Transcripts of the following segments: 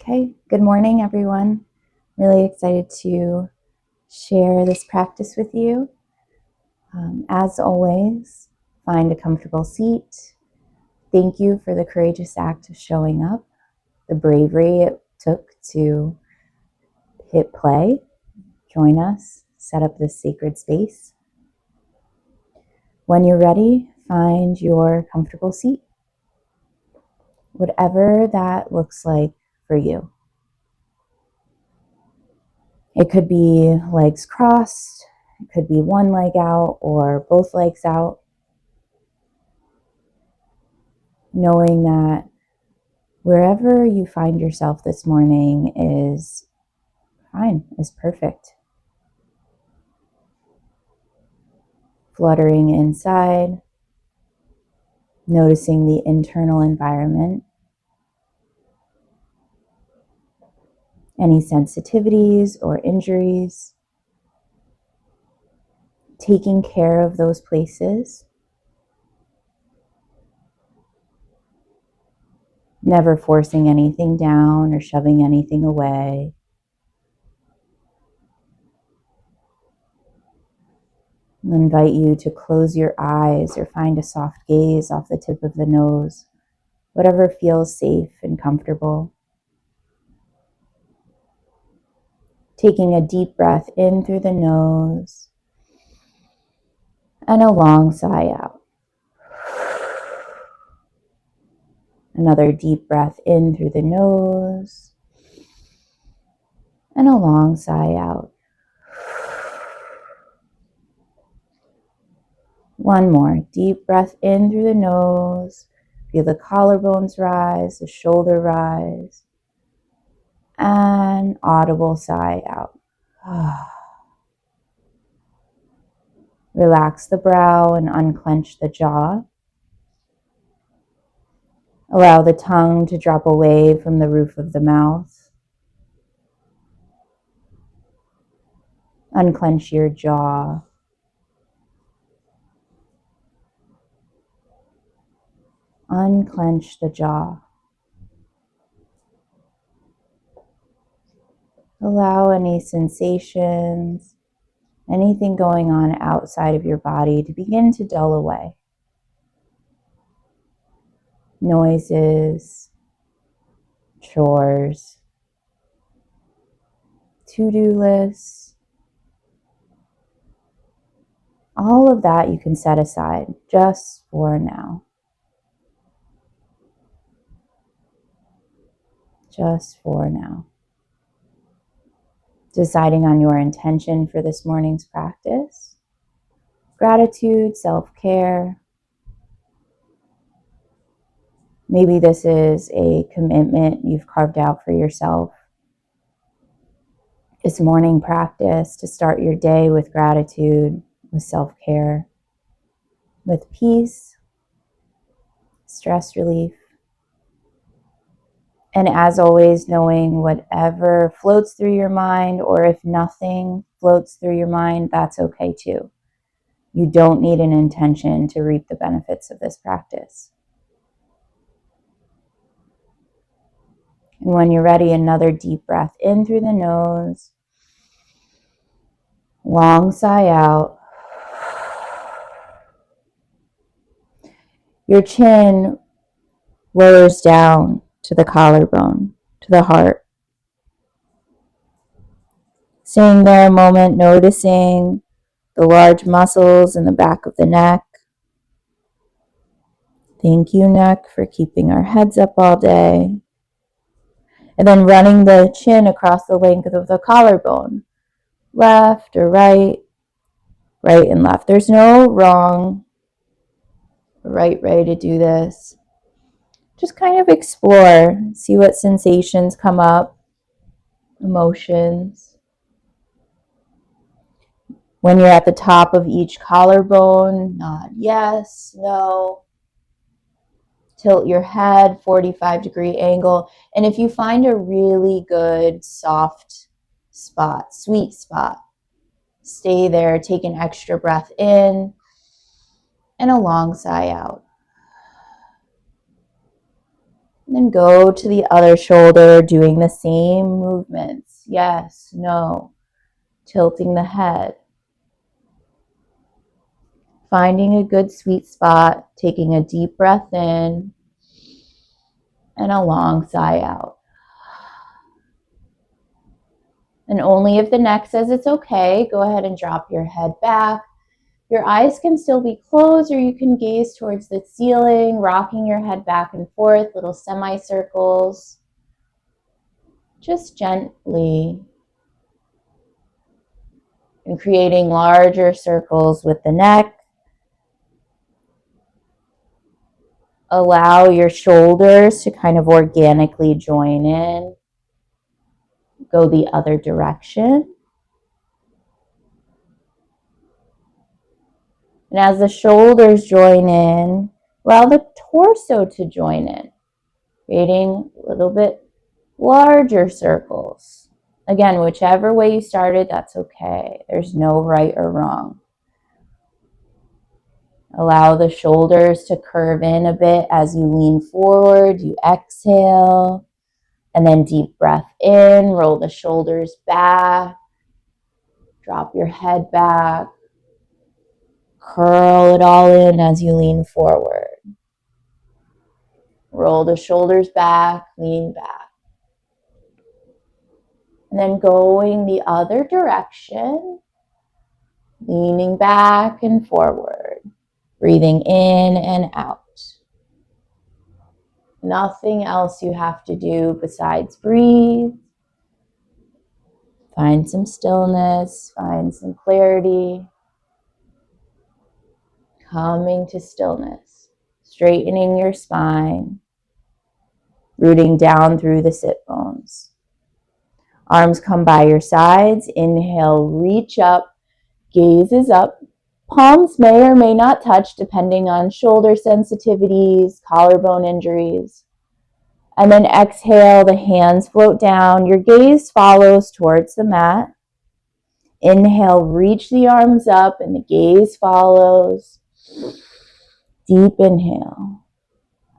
Okay, good morning, everyone. Really excited to share this practice with you. As always, find a comfortable seat. Thank you for the courageous act of showing up, the bravery it took to hit play, join us, set up this sacred space. When you're ready, find your comfortable seat, whatever that looks like for you. It could be legs crossed, it could be one leg out or both legs out. Knowing that wherever you find yourself this morning is fine, is perfect. Fluttering inside, noticing the internal environment, any sensitivities or injuries, taking care of those places, never forcing anything down or shoving anything away. I invite you to close your eyes or find a soft gaze off the tip of the nose, whatever feels safe and comfortable. Taking a deep breath in through the nose and a long sigh out. Another deep breath in through the nose and a long sigh out. One more deep breath in through the nose. Feel the collarbones rise, the shoulder rise, and audible sigh out. Relax the brow and unclench the jaw. Allow the tongue to drop away from the roof of the mouth. Unclench your jaw. Unclench the jaw. Allow any sensations, anything going on outside of your body to begin to dull away. Noises, chores, to-do lists, all of that you can set aside just for now. Just for now. Deciding on your intention for this morning's practice. Gratitude, self-care. Maybe this is a commitment you've carved out for yourself. This morning practice to start your day with gratitude, with self-care, with peace, stress relief. And as always, knowing whatever floats through your mind, or if nothing floats through your mind, that's okay too. You don't need an intention to reap the benefits of this practice. And when you're ready, another deep breath in through the nose. Long sigh out. Your chin lowers down to the collarbone, to the heart. Staying there a moment, noticing the large muscles in the back of the neck. Thank you, neck, for keeping our heads up all day. And then running the chin across the length of the collarbone. Left or right, right and left. There's no wrong or right way to do this. Just kind of explore, see what sensations come up, emotions. When you're at the top of each collarbone, nod yes, no. Tilt your head, 45-degree angle. And if you find a really good, soft spot, sweet spot, stay there, take an extra breath in and a long sigh out. And then go to the other shoulder, doing the same movements. Yes, no. Tilting the head. Finding a good sweet spot, taking a deep breath in and a long sigh out. And only if the neck says it's okay, go ahead and drop your head back. Your eyes can still be closed, or you can gaze towards the ceiling, rocking your head back and forth, little semicircles. Just gently. And creating larger circles with the neck. Allow your shoulders to kind of organically join in. Go the other direction. And as the shoulders join in, allow the torso to join in, creating a little bit larger circles. Again, whichever way you started, that's okay. There's no right or wrong. Allow the shoulders to curve in a bit as you lean forward. You exhale, and then deep breath in. Roll the shoulders back. Drop your head back. Curl it all in as you lean forward. Roll the shoulders back, lean back. And then going the other direction, leaning back and forward, breathing in and out. Nothing else you have to do besides breathe. Find some stillness, find some clarity. Coming to stillness, straightening your spine, rooting down through the sit bones. Arms come by your sides. Inhale, reach up, gaze is up. Palms may or may not touch depending on shoulder sensitivities, collarbone injuries. And then exhale, the hands float down. Your gaze follows towards the mat. Inhale, reach the arms up and the gaze follows. Deep inhale.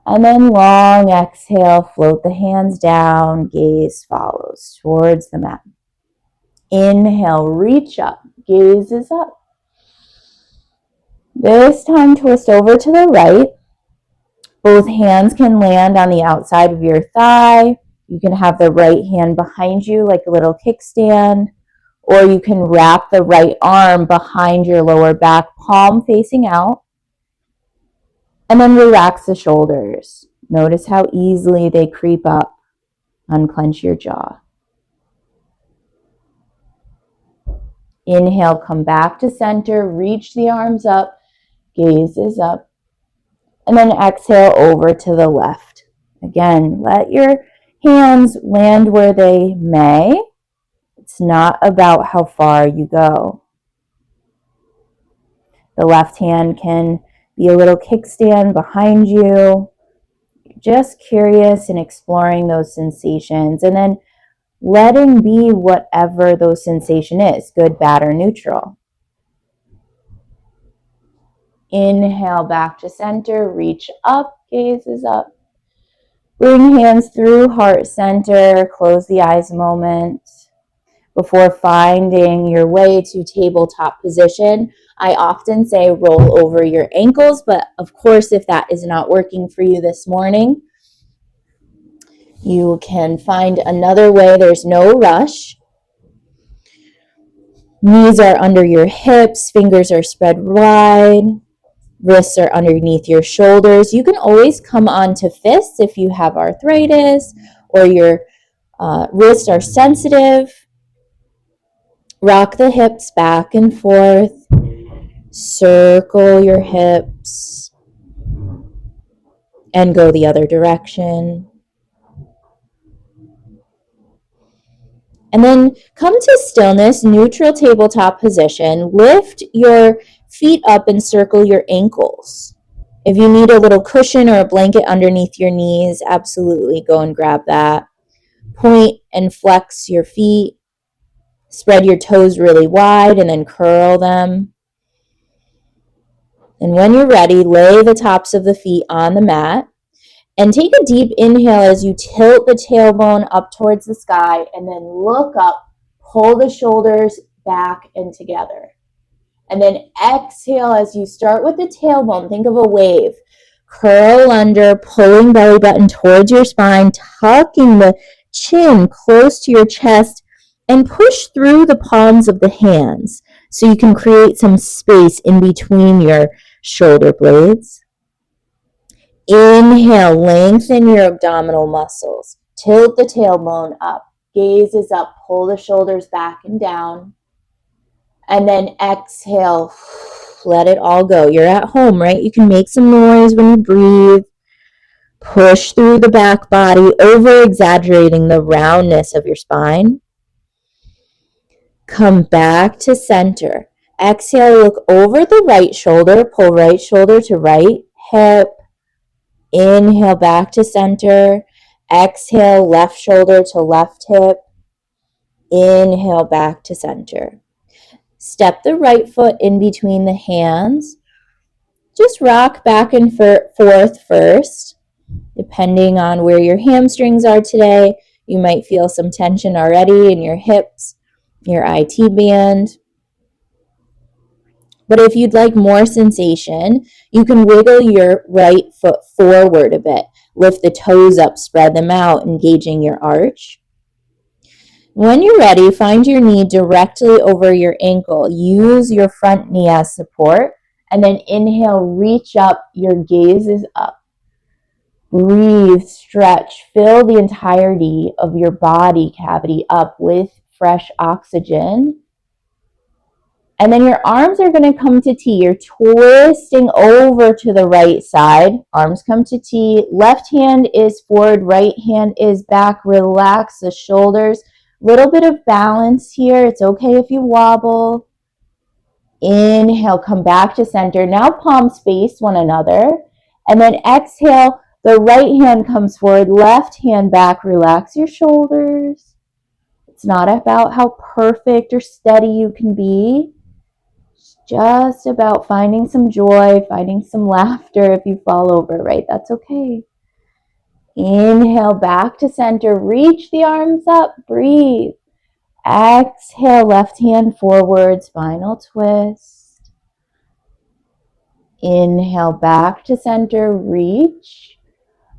And then long exhale, float the hands down, gaze follows towards the mat. Inhale, reach up, gaze is up. This time twist over to the right. Both hands can land on the outside of your thigh. You can have the right hand behind you like a little kickstand, or you can wrap the right arm behind your lower back, palm facing out. And then relax the shoulders. Notice how easily they creep up. Unclench your jaw. Inhale, come back to center, reach the arms up, gaze is up. And then exhale over to the left. Again, let your hands land where they may. It's not about how far you go. The left hand can be a little kickstand behind you. Just curious and exploring those sensations, and then letting be whatever those sensation is, good, bad, or neutral. Inhale back to center, reach up, gaze is up. Bring hands through heart center, close the eyes a moment. Before finding your way to tabletop position, I often say roll over your ankles, but of course, if that is not working for you this morning, you can find another way. There's no rush. Knees are under your hips, fingers are spread wide, wrists are underneath your shoulders. You can always come onto fists if you have arthritis or your wrists are sensitive. Rock the hips back and forth. Circle your hips and go the other direction. And then come to stillness, neutral tabletop position. Lift your feet up and circle your ankles. If you need a little cushion or a blanket underneath your knees, absolutely go and grab that. Point and flex your feet. Spread your toes really wide and then curl them. And when you're ready, lay the tops of the feet on the mat And take a deep inhale as you tilt the tailbone up towards the sky, and then look up, pull the shoulders back and together. And then exhale as you start with the tailbone. Think of a wave. Curl under, pulling belly button towards your spine, tucking the chin close to your chest, and push through the palms of the hands so you can create some space in between your shoulder blades. Inhale, lengthen your abdominal muscles. Tilt the tailbone up. Gaze is up. Pull the shoulders back and down. And then exhale. Let it all go. You're at home, right? You can make some noise when you breathe. Push through the back body, over-exaggerating the roundness of your spine. Come back to center. Exhale, look over the right shoulder. Pull right shoulder to right hip. Inhale, back to center. Exhale, left shoulder to left hip. Inhale, back to center. Step the right foot in between the hands. Just rock back and forth first. Depending on where your hamstrings are today, you might feel some tension already in your hips, your IT band. But if you'd like more sensation, you can wiggle your right foot forward a bit. Lift the toes up, spread them out, engaging your arch. When you're ready, find your knee directly over your ankle. Use your front knee as support. And then inhale, reach up, your gaze is up. Breathe, stretch, fill the entirety of your body cavity up with fresh oxygen. And then your arms are going to come to T. You're twisting over to the right side. Arms come to T. Left hand is forward, right hand is back. Relax the shoulders. Little bit of balance here. It's okay if you wobble. Inhale, come back to center. Now palms face one another. And then exhale, the right hand comes forward, left hand back. Relax your shoulders. It's not about how perfect or steady you can be. It's just about finding some joy, finding some laughter if you fall over, right? That's okay. Inhale, back to center. Reach the arms up. Breathe. Exhale, left hand forward, spinal twist. Inhale, back to center, reach.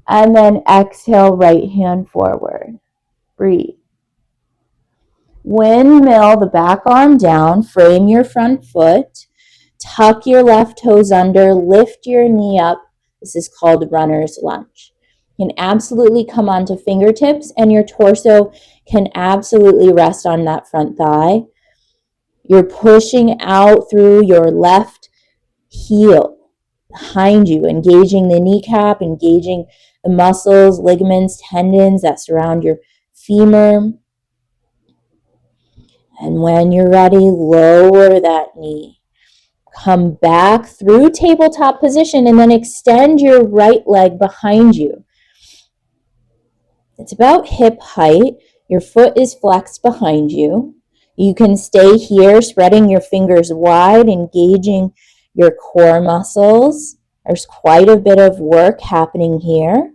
And then exhale, right hand forward. Breathe. Windmill the back arm down, frame your front foot. Tuck your left toes under, lift your knee up. This is called runner's lunge. You can absolutely come onto fingertips, and your torso can absolutely rest on that front thigh. You're pushing out through your left heel behind you, engaging the kneecap, engaging the muscles, ligaments, tendons that surround your femur. And when you're ready, lower that knee. Come back through tabletop position and then extend your right leg behind you. It's about hip height. Your foot is flexed behind you. You can stay here, spreading your fingers wide, engaging your core muscles. There's quite a bit of work happening here.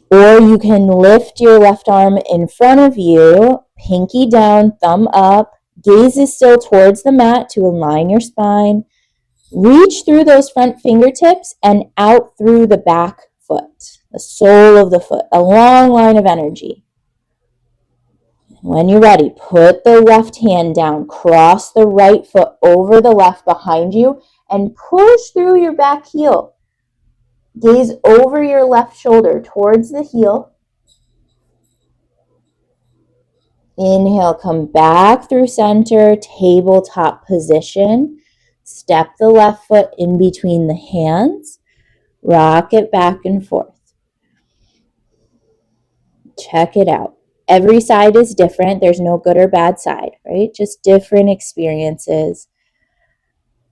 Or you can lift your left arm in front of you, pinky down, thumb up. Gaze is still towards the mat to align your spine. Reach through those front fingertips and out through the back foot, the sole of the foot, a long line of energy. When you're ready, put the left hand down, cross the right foot over the left behind you, and push through your back heel. Gaze over your left shoulder towards the heel. Inhale, come back through center, tabletop position. Step the left foot in between the hands. Rock it back and forth. Check it out. Every side is different. There's no good or bad side, right? Just different experiences.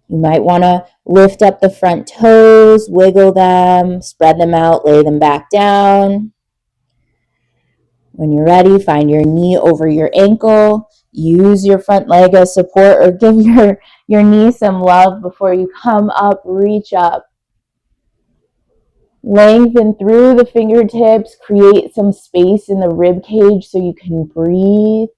You might want to lift up the front toes, wiggle them, spread them out, lay them back down. When you're ready, find your knee over your ankle. Use your front leg as support, or give your knee some love before you come up, reach up. Lengthen through the fingertips, create some space in the rib cage so you can breathe.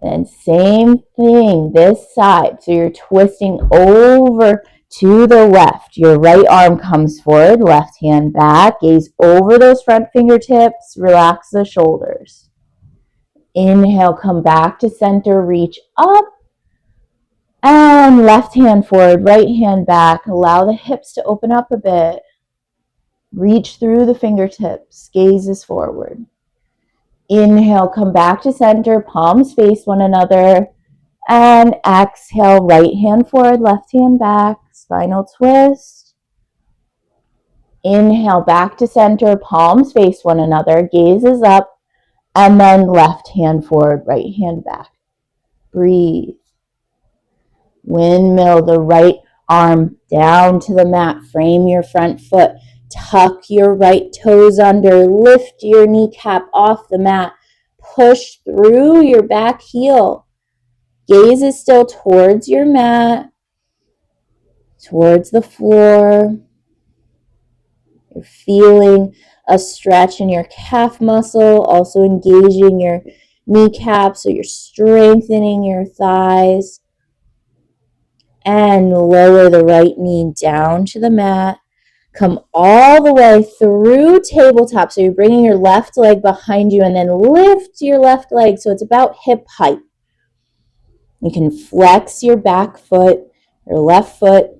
And same thing this side. So you're twisting over to the left. Your right arm comes forward, left hand back, gaze over those front fingertips, relax the shoulders. Inhale, come back to center, reach up. And left hand forward, right hand back. Allow the hips to open up a bit. Reach through the fingertips, gazes forward. Inhale, come back to center, palms face one another. And exhale, right hand forward, left hand back, spinal twist. Inhale, back to center, palms face one another, gazes up. And then left hand forward, right hand back. Breathe. Windmill the right arm down to the mat. Frame your front foot. Tuck your right toes under. Lift your kneecap off the mat. Push through your back heel. Gaze is still towards your mat, towards the floor. You're feeling a stretch in your calf muscle, also engaging your kneecap, so you're strengthening your thighs. And lower the right knee down to the mat. Come all the way through tabletop. So you're bringing your left leg behind you and then lift your left leg so it's about hip height. You can flex your back foot, your left foot.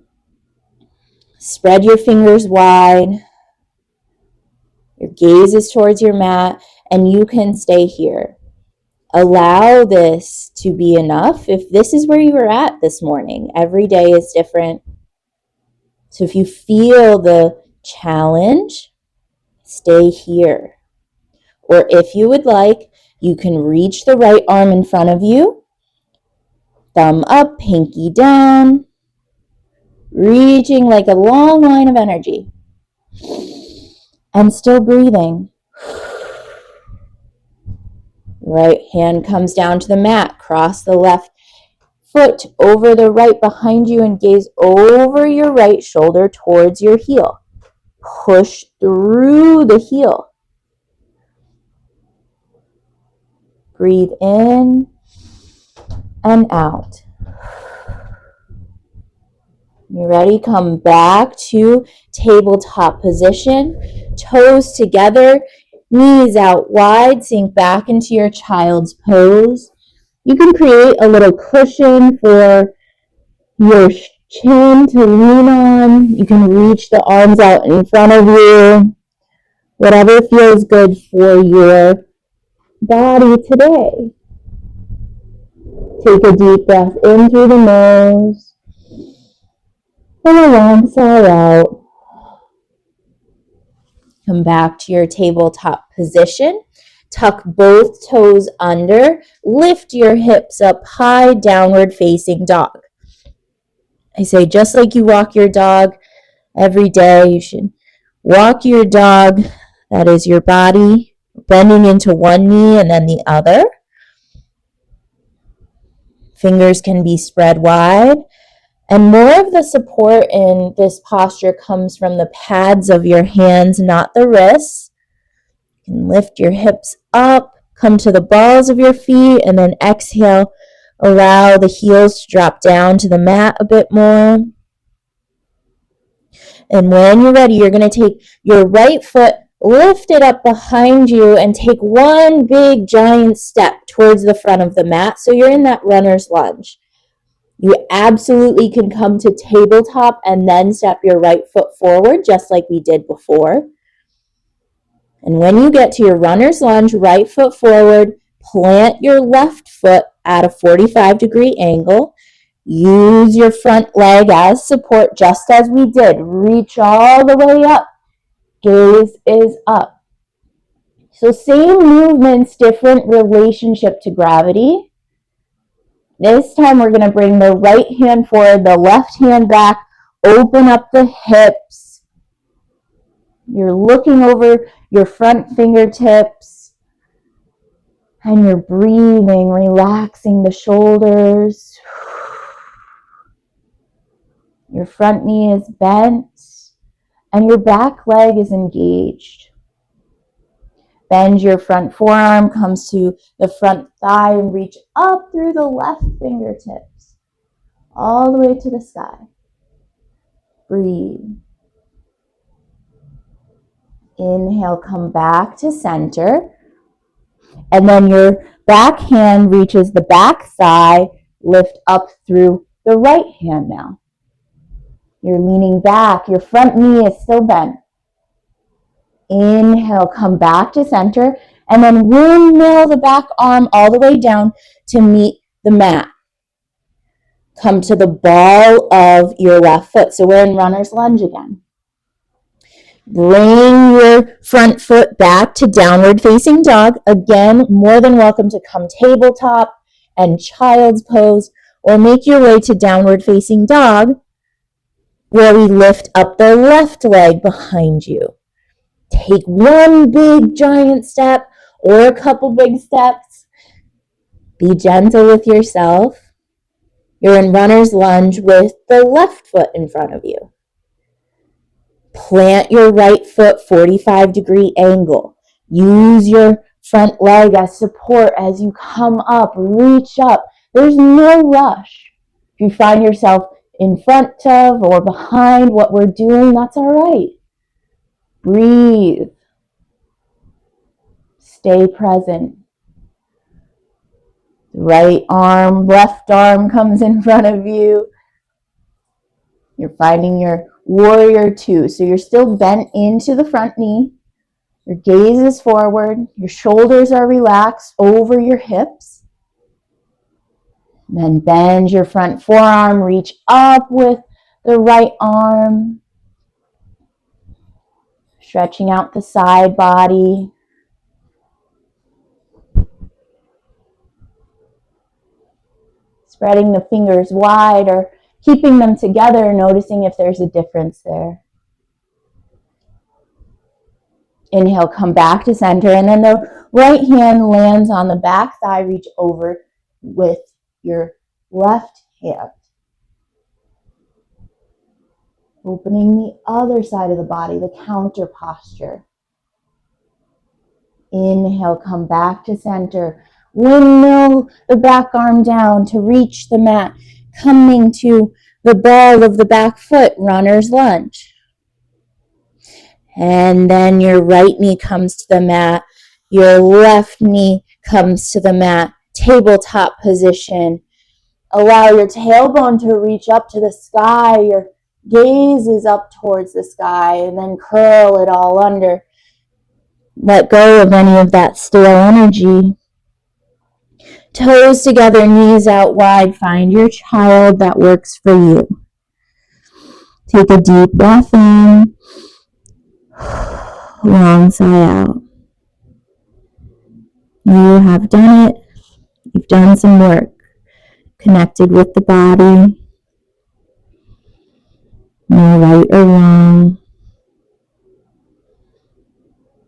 Spread your fingers wide. Your gaze is towards your mat and you can stay here. Allow this to be enough. If this is where you were at this morning, every day is different. So if you feel the challenge, stay here. Or if you would like, you can reach the right arm in front of you, thumb up, pinky down, reaching like a long line of energy. And still breathing. Right hand comes down to the mat. Cross the left foot over the right behind you and gaze over your right shoulder towards your heel. Push through the heel. Breathe in and out. You ready? Come back to tabletop position. Toes together, knees out wide, sink back into your child's pose. You can create a little cushion for your chin to lean on. You can reach the arms out in front of you. Whatever feels good for your body today. Take a deep breath in through the nose and a long sigh out. Come back to your tabletop position. Tuck both toes under. Lift your hips up high, downward facing dog. I say just like you walk your dog every day, you should walk your dog, that is your body, bending into one knee and then the other. Fingers can be spread wide. And more of the support in this posture comes from the pads of your hands, not the wrists. You can lift your hips up, come to the balls of your feet, and then exhale. Allow the heels to drop down to the mat a bit more. And when you're ready, you're going to take your right foot, lift it up behind you, and take one big giant step towards the front of the mat. So you're in that runner's lunge. You absolutely can come to tabletop and then step your right foot forward, just like we did before. And when you get to your runner's lunge, right foot forward, plant your left foot at a 45-degree angle. Use your front leg as support, just as we did. Reach all the way up. Gaze is up. So same movements, different relationship to gravity. This time we're going to bring the right hand forward, the left hand back, open up the hips. You're looking over your front fingertips and you're breathing, relaxing the shoulders. Your front knee is bent and your back leg is engaged. Bend your front forearm, comes to the front thigh, and reach up through the left fingertips, all the way to the sky. Breathe. Inhale, come back to center. And then your back hand reaches the back thigh, lift up through the right hand now. You're leaning back, your front knee is still bent. Inhale, come back to center, and then windmill the back arm all the way down to meet the mat. Come to the ball of your left foot. So we're in runner's lunge again. Bring your front foot back to downward facing dog. Again, more than welcome to come tabletop and child's pose, or make your way to downward facing dog, where we lift up the left leg behind you. Take one big giant step or a couple big steps. Be gentle with yourself. You're in runner's lunge with the left foot in front of you. Plant your right foot 45-degree angle. Use your front leg as support as you come up, reach up. There's no rush. If you find yourself in front of or behind what we're doing, that's all right. Breathe. Stay present. Right arm, left arm comes in front of you. You're finding your warrior two. So you're still bent into the front knee. Your gaze is forward. Your shoulders are relaxed over your hips. Then bend your front forearm. Reach up with the right arm. Stretching out the side body. Spreading the fingers wide or keeping them together, noticing if there's a difference there. Inhale, come back to center, and then the right hand lands on the back thigh. Reach over with your left hand. Opening the other side of the body, the counter posture. Inhale, come back to center. Windmill the back arm down to reach the mat. Coming to the ball of the back foot, runner's lunge. And then your right knee comes to the mat. Your left knee comes to the mat. Tabletop position. Allow your tailbone to reach up to the sky. Your gaze is up towards the sky, and then curl it all under. Let go of any of that stale energy. Toes together, knees out wide. Find your child that works for you. Take a deep breath in. Long sigh out. You have done it. You've done some work. Connected with the body. No right or wrong.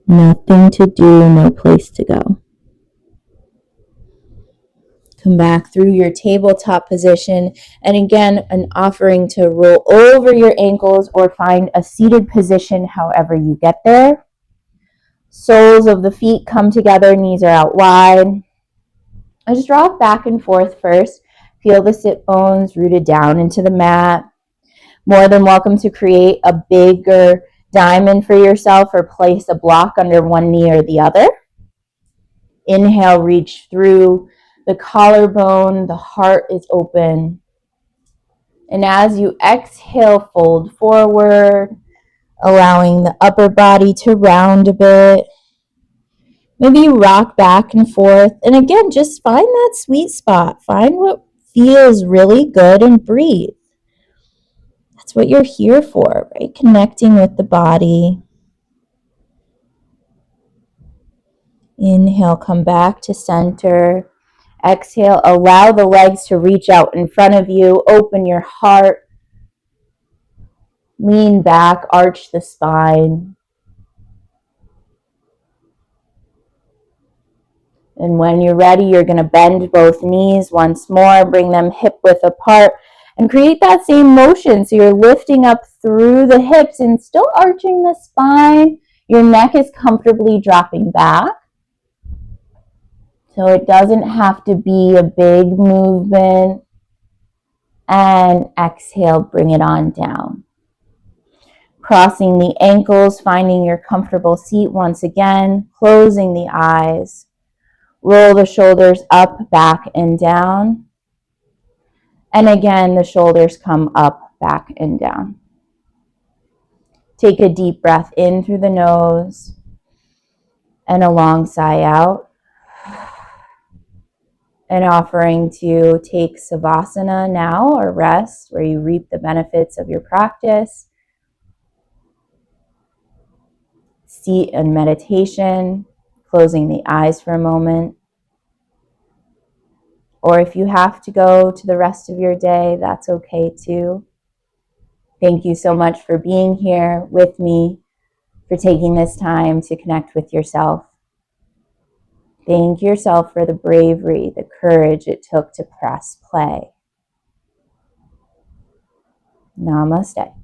Nothing to do, no place to go. Come back through your tabletop position. And again, an offering to roll over your ankles or find a seated position however you get there. Soles of the feet come together, knees are out wide. I just rock back and forth first. Feel the sit bones rooted down into the mat. More than welcome to create a bigger diamond for yourself or place a block under one knee or the other. Inhale, reach through the collarbone, the heart is open. And as you exhale, fold forward, allowing the upper body to round a bit. Maybe you rock back and forth. And again, just find that sweet spot. Find what feels really good and breathe. That's what you're here for, right? Connecting with the body. Inhale, come back to center. Exhale, allow the legs to reach out in front of you. Open your heart. Lean back, arch the spine. And when you're ready, you're going to bend both knees once more. Bring them hip width apart and create that same motion. So you're lifting up through the hips and still arching the spine. Your neck is comfortably dropping back. So it doesn't have to be a big movement. And exhale, bring it on down. Crossing the ankles, finding your comfortable seat once again, closing the eyes. Roll the shoulders up, back, and down. And again, the shoulders come up, back, and down. Take a deep breath in through the nose and a long sigh out. And offering to take Savasana now, or rest, where you reap the benefits of your practice. Seat and meditation, closing the eyes for a moment. Or if you have to go to the rest of your day, that's okay too. Thank you so much for being here with me, for taking this time to connect with yourself. Thank yourself for the bravery, the courage it took to press play. Namaste.